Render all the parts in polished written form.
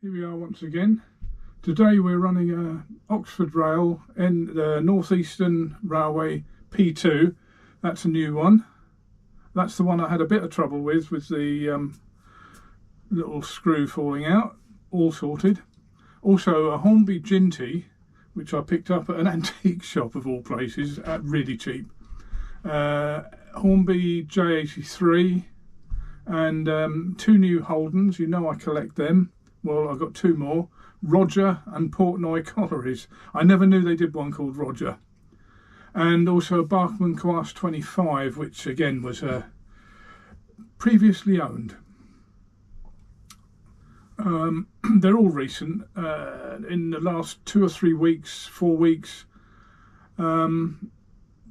Here we are once again. Today we're running a Oxford Rail and the North Eastern Railway P2. That's a new one. That's the one I had a bit of trouble with the little screw falling out. All sorted. Also a Hornby Ginty, which I picked up at an antique shop of all places at really cheap. Hornby J83 and two new Holdens. You know I collect them. Well, I've got two more, Roger and Portnoy collieries. I never knew they did one called Roger. And also a Bachmann Class 25, which again was previously owned. They're all recent, in the last 2 or 3 weeks, 4 weeks. The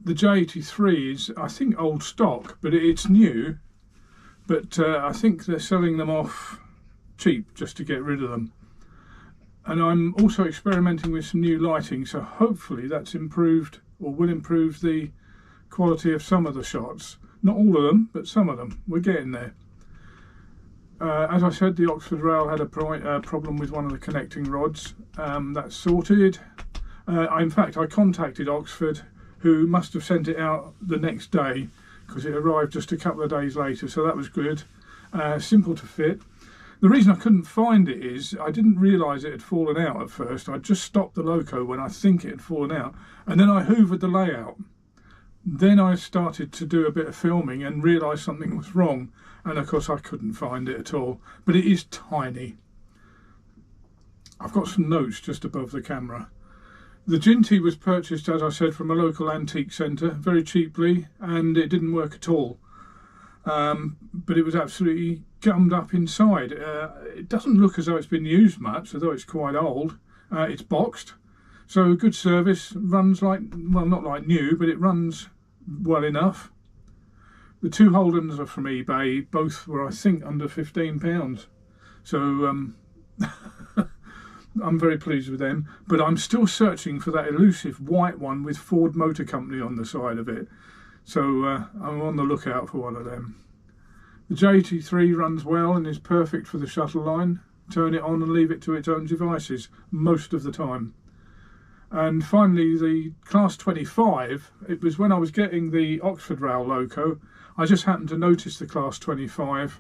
J83 is, I think, old stock, but it's new. But I think they're selling them off cheap just to get rid of them. And I'm also experimenting with some new lighting, so hopefully that's improved or will improve the quality of some of the shots. Not all of them, but some of them. We're getting there. As I said, the Oxford Rail had a problem with one of the connecting rods. That's sorted. In fact, I contacted Oxford, who must have sent it out the next day because it arrived just a couple of days later, so that was good. Simple to fit. The reason I couldn't find it is I didn't realise it had fallen out at first. I just stopped the loco when I think it had fallen out, and then I hoovered the layout. Then I started to do a bit of filming and realised something was wrong, and of course I couldn't find it at all. But it is tiny. I've got some notes just above the camera. The Ginty was purchased, as I said, from a local antique centre very cheaply, and it didn't work at all. But it was absolutely gummed up inside. It doesn't look as though it's been used much, although it's quite old. It's boxed, so good service, runs like, well, not like new, but it runs well enough. The two Holdens are from eBay, both were, I think, under £15. So I'm very pleased with them, but I'm still searching for that elusive white one with Ford Motor Company on the side of it. So I'm on the lookout for one of them. The J83 runs well and is perfect for the shuttle line. Turn it on and leave it to its own devices most of the time. And finally, the Class 25, it was when I was getting the Oxford Rail loco, I just happened to notice the Class 25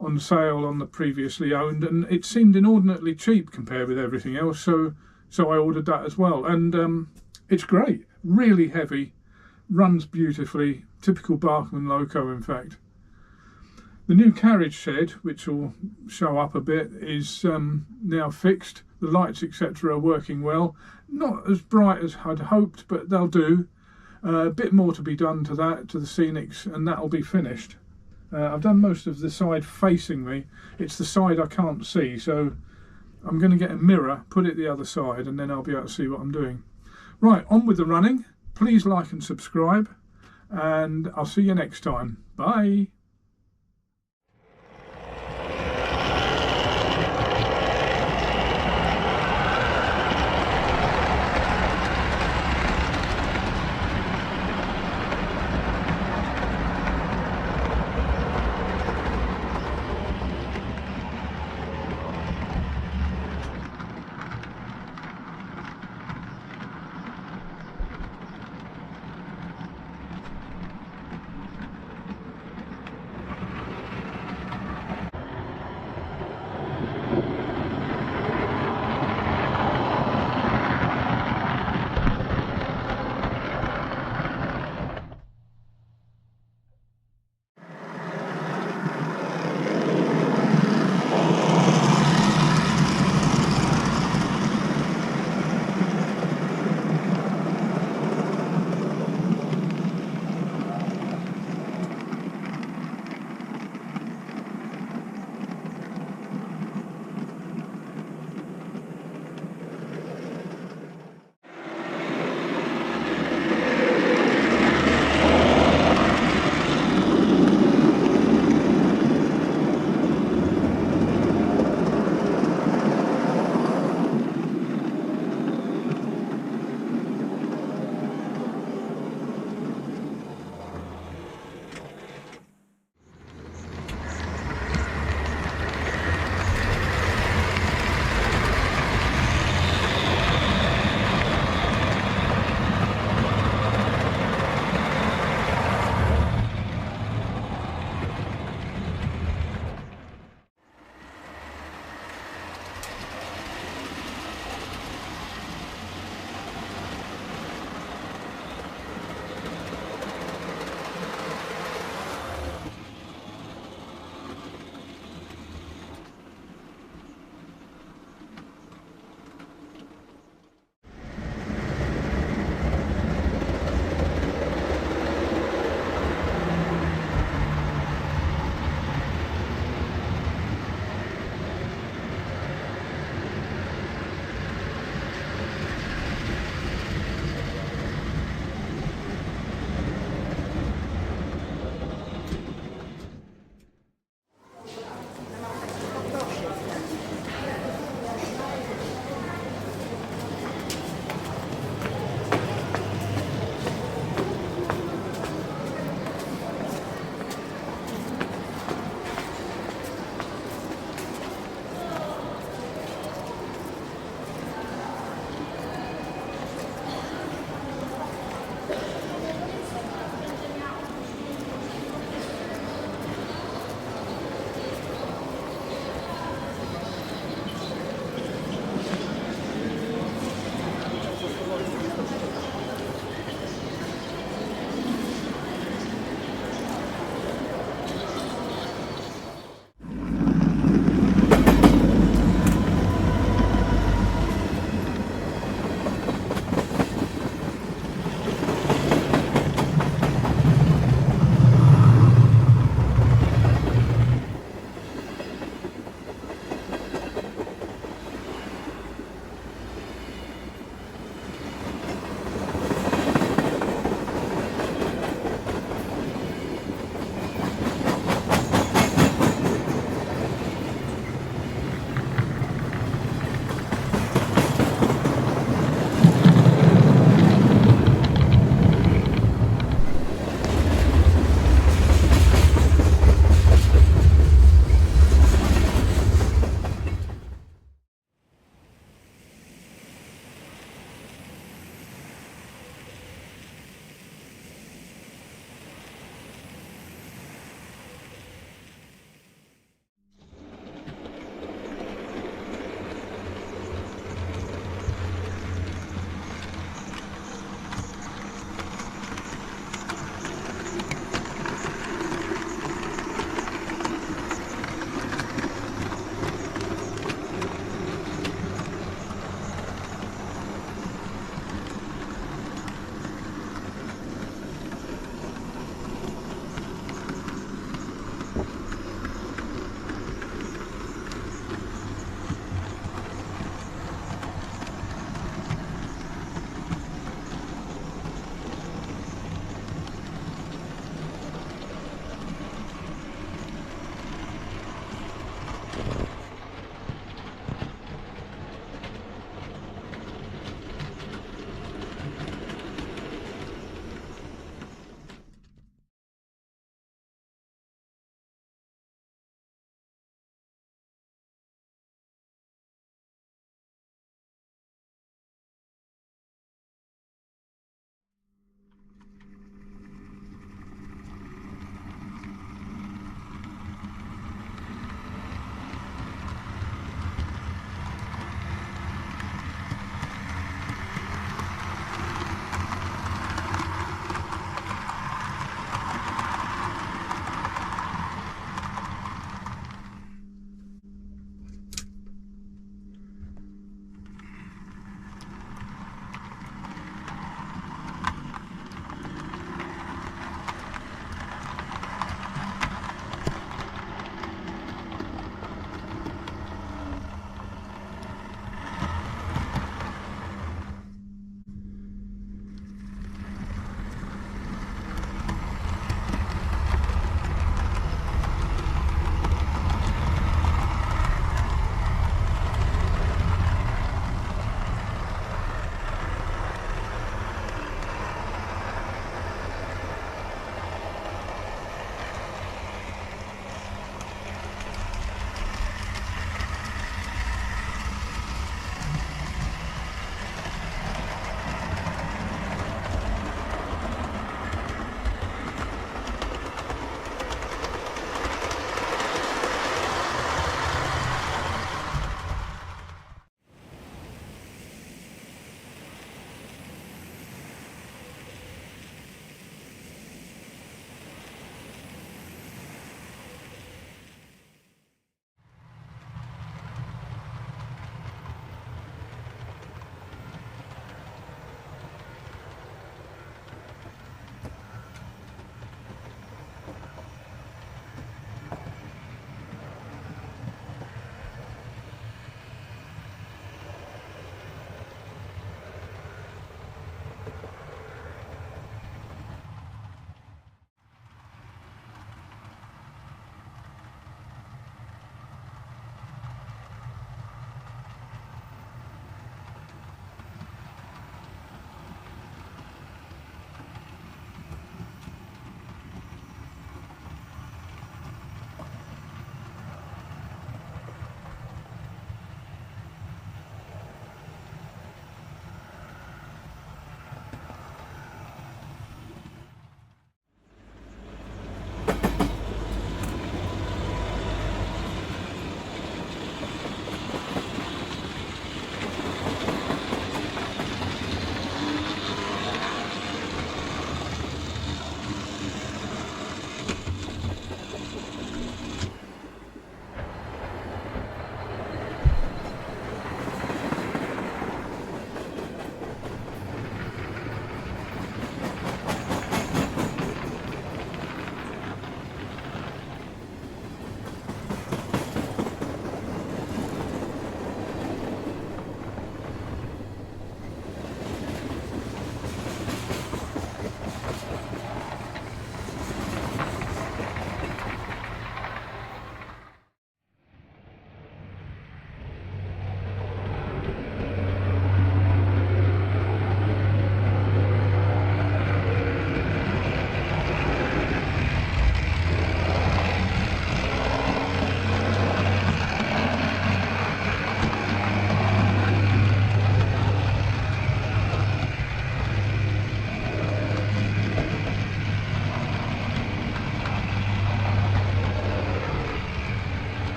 on sale on the previously owned, and it seemed inordinately cheap compared with everything else, so I ordered that as well. And it's great, really heavy, runs beautifully, typical Bachmann loco in fact. The new carriage shed, which will show up a bit, is now fixed. The lights etc. are working well. Not as bright as I'd hoped, but they'll do. A bit more to be done to that, to the scenics, and that'll be finished. I've done most of the side facing me. It's the side I can't see, so I'm going to get a mirror, put it the other side, and then I'll be able to see what I'm doing. Right, on with the running. Please like and subscribe, and I'll see you next time. Bye.